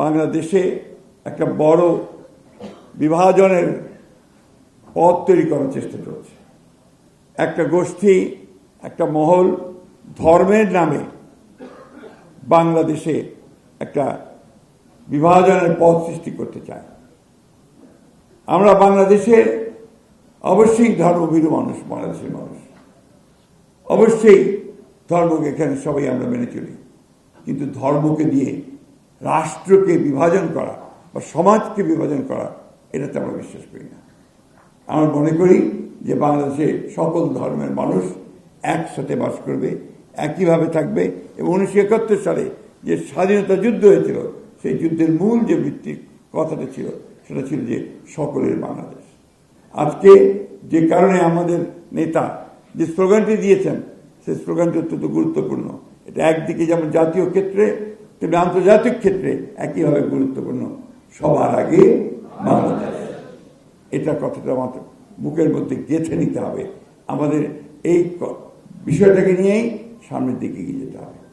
বাংলাদেশে একটা বড় বিভাজনের পথ তৈরি করার চেষ্টা চলছে। একটা গোষ্ঠী, একটা মহল ধর্মের নামে বাংলাদেশে একটা বিভাজনের পথ সৃষ্টি করতে চায়। আমরা বাংলাদেশে অবশ্যই ধর্মভীরু মানুষ, বাংলাদেশের মানুষ অবশ্যই ধর্মকে এখানে সবাই আমরা মেনে চলি, কিন্তু ধর্মকে দিয়ে রাষ্ট্রকে বিভাজন করা বা সমাজকে বিভাজন করা এটাতে আমরা বিশ্বাস করি না। আমরা মনে করি যে বাংলাদেশে সকল ধর্মের মানুষ একসাথে বাস করবে, একইভাবে থাকবে এবং 1971 সালে যে স্বাধীনতা যুদ্ধ হয়েছিল সেই যুদ্ধের মূল যে ভিত্তিক কথাটা ছিল সেটা ছিল যে সকলের বাংলাদেশ। আজকে যে কারণে আমাদের নেতা যে স্লোগানটি দিয়েছেন সেই স্লোগানটি অত্যন্ত গুরুত্বপূর্ণ। এটা একদিকে যেমন জাতীয় ক্ষেত্রে তেমনি আন্তর্জাতিক ক্ষেত্রে একইভাবে গুরুত্বপূর্ণ, সবার আগে বাংলাদেশ। এটা কথাটা আমাদের বুকের মধ্যে গেঁথে নিতে হবে। আমাদের এই বিষয়টাকে নিয়েই সামনের দিকে এগিয়ে যেতে হবে।